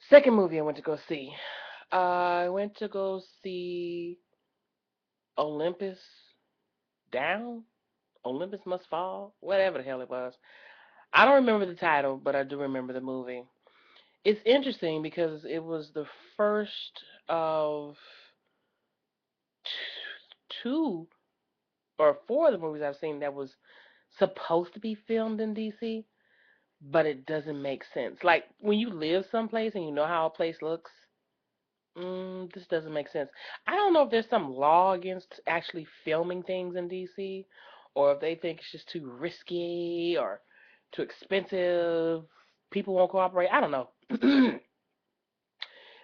Second movie I went to go see. I went to go see Olympus Down. Olympus Must Fall. Whatever the hell it was. I don't remember the title, but I do remember the movie. It's interesting because it was the first of two or four of the movies I've seen that was supposed to be filmed in DC, but it doesn't make sense. Like when you live someplace and you know how a place looks, this doesn't make sense. I don't know if there's some law against actually filming things in DC, or if they think it's just too risky or too expensive. People won't cooperate. I don't know.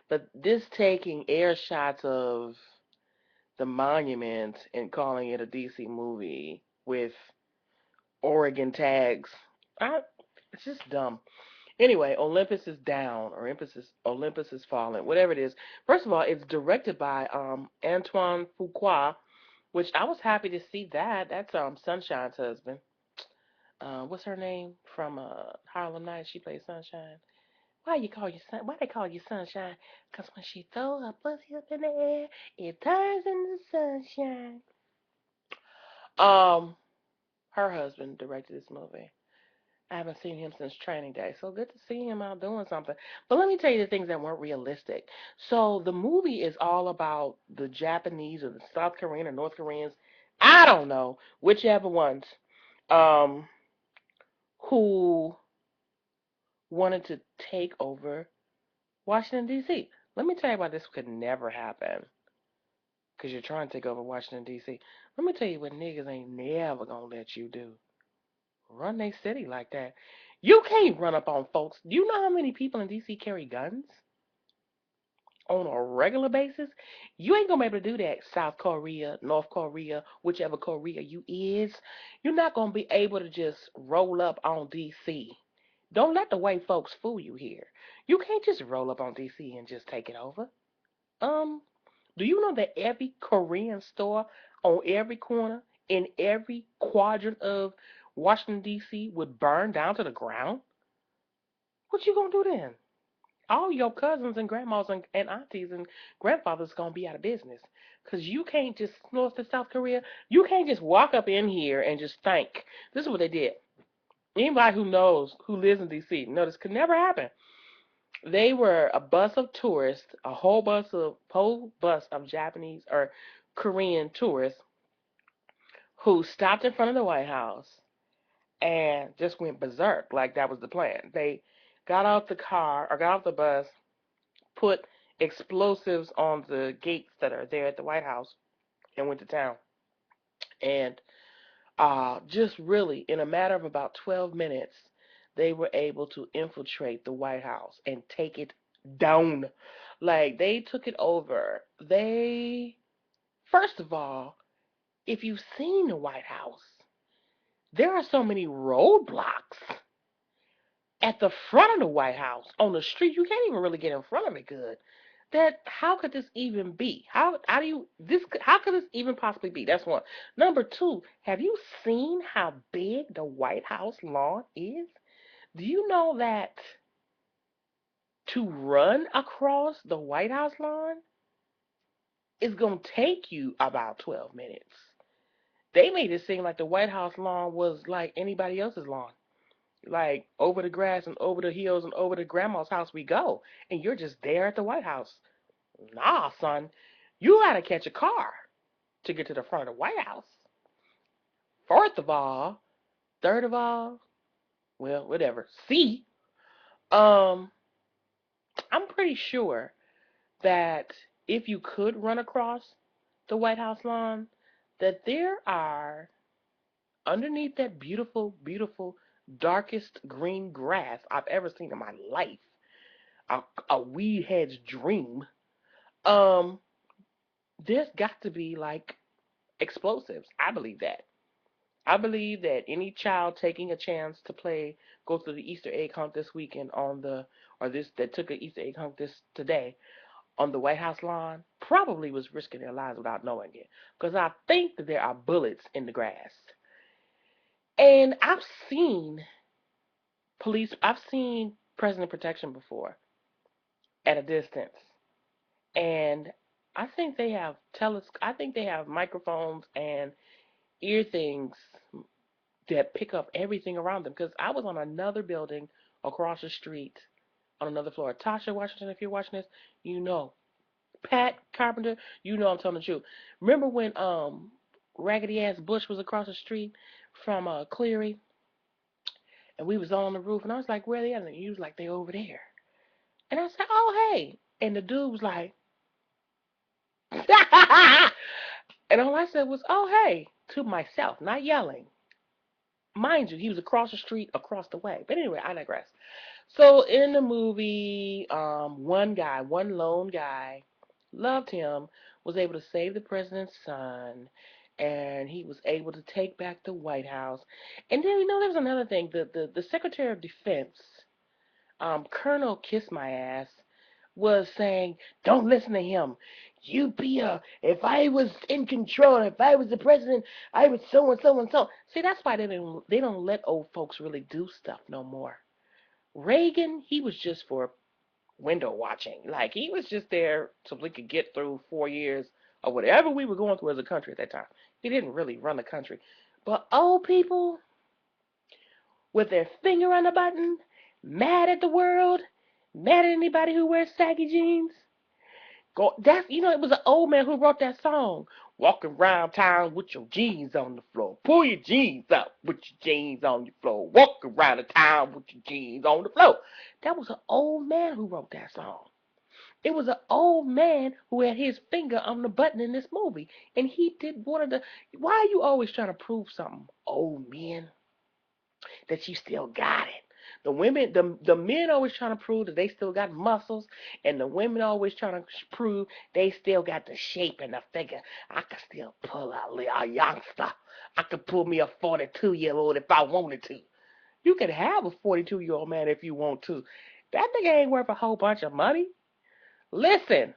But this taking air shots of the monument and calling it a DC movie with Oregon tags, I, it's just dumb. Anyway, Olympus is down, or Olympus is fallen, whatever it is. First of all, it's directed by Antoine Fuqua, which I was happy to see that. That's Sunshine's husband. What's her name from Harlem Nights? She plays Sunshine. Why they call you Sunshine? 'Cause when she throw her pussy up in the air, it turns into sunshine. Um, her husband directed this movie. I haven't seen him since Training Day, so good to see him out doing something. But let me tell you the things that weren't realistic. So the movie is all about the Japanese or the South Korean or North Koreans, I don't know, whichever ones, um, who wanted to take over Washington D.C. Let me tell you why this could never happen. Because you're trying to take over Washington D.C. Let me tell you what niggas ain't never gonna let you do. Run they city like that. You can't run up on folks. Do you know how many people in DC carry guns on a regular basis? You ain't gonna be able to do that. South Korea, North Korea, whichever Korea you is, you're not gonna be able to just roll up on DC. Don't let the white folks fool you here. You can't just roll up on DC and just take it over. Um, do you know that every Korean store on every corner in every quadrant of Washington D.C. would burn down to the ground? What you gonna do then? All your cousins and grandmas and aunties and grandfathers gonna be out of business because you can't just North to South Korea. You can't just walk up in here and just think. This is what they did. Anybody who knows who lives in D.C. know this could never happen. They were a bus of tourists, a whole bus of Japanese or Korean tourists who stopped in front of the White House and just went berserk like that was the plan. They got out the car or got off the bus, put explosives on the gates that are there at the White House, and went to town. And just really, in a matter of about 12 minutes, they were able to infiltrate the White House and take it down. Like, they took it over. First of all, if you've seen the White House, there are so many roadblocks at the front of the White House on the street. You can't even really get in front of it good. That how could this even be? How do you this? How could this even possibly be? That's one. Number two, have you seen how big the White House lawn is? Do you know that to run across the White House lawn is gonna take you about 12 minutes? They made it seem like the White House lawn was like anybody else's lawn. Like over the grass and over the hills and over to grandma's house we go. And you're just there at the White House. Nah, son. You gotta catch a car to get to the front of the White House. Fourth of all, third of all, well, whatever. C, um, I'm pretty sure that if you could run across the White House lawn, that there are underneath that beautiful, beautiful, darkest green grass I've ever seen in my life, a weed head's dream. Um, there's got to be like explosives. I believe that. I believe that any child taking a chance to go through the Easter egg hunt this weekend or this that took an Easter egg hunt this today on the White House lawn probably was risking their lives without knowing it. Because I think that there are bullets in the grass. And I've seen president protection before. at a distance. And I think they have I think they have microphones and ear things that pick up everything around them. Because I was on another building across the street on another floor. Tasha Washington, if you're watching this, you know. Pat Carpenter, you know I'm telling the truth. Remember when Raggedy Ass Bush was across the street from Cleary, and we was on the roof, and I was like, where they at? And he was like, they over there. And I said, oh hey. And the dude was like, and all I said was, oh hey, to myself, not yelling. Mind you, he was across the street, across the way. But anyway, I digress. So in the movie, one guy, one lone guy, loved him, was able to save the president's son, and he was able to take back the White House. And then there was another thing. The Secretary of Defense, Colonel Kiss My Ass, was saying, "Don't listen to him. You be if I was in control, if I was the president, I would so and so and so." See, that's why they don't let old folks really do stuff no more. Reagan, he was just for window watching. Like he was just there so we could get through 4 years or whatever we were going through as a country at that time. He didn't really run the country. But old people with their finger on the button, mad at the world, mad at anybody who wears saggy jeans. It was an old man who wrote that song. Walking around town with your jeans on the floor. Pull your jeans up with your jeans on your floor. Walk around the town with your jeans on the floor. That was an old man who wrote that song. It was an old man who had his finger on the button in this movie. And he did one of the. Why are you always trying to prove something, old men, that you still got it? The women, the men always trying to prove that they still got muscles, and the women always trying to prove they still got the shape and the figure. I could still pull a youngster. I could pull me a 42-year-old if I wanted to. You could have a 42-year-old man if you want to. That nigga ain't worth a whole bunch of money. Listen,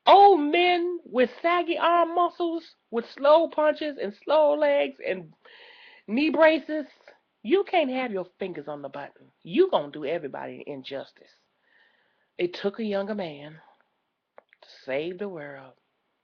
old men with saggy arm muscles, with slow punches and slow legs and knee braces, you can't have your fingers on the button. You gonna do everybody an injustice. It took a younger man to save the world,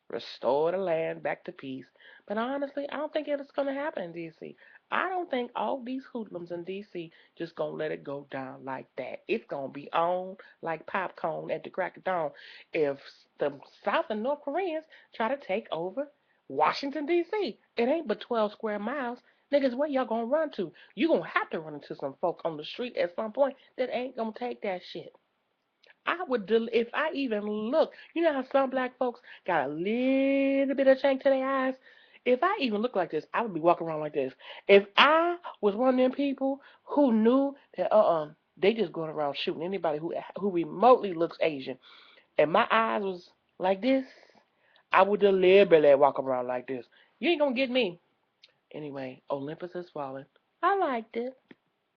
restore the land back to peace. But honestly, I don't think it's gonna happen in DC. I don't think all these hoodlums in DC just gonna let it go down like that. It's gonna be on like popcorn at the crack of dawn if the South and North Koreans try to take over Washington DC. It ain't but 12 square miles. Niggas, where y'all gonna run to? You gonna have to run into some folk on the street at some point that ain't gonna take that shit. I would if I even look. You know how some black folks got a little bit of shank to their eyes. If I even look like this, I would be walking around like this. If I was one of them people who knew that they just going around shooting anybody who remotely looks Asian, and my eyes was like this, I would deliberately walk around like this. You ain't gonna get me. Anyway, Olympus Has Fallen. I liked it.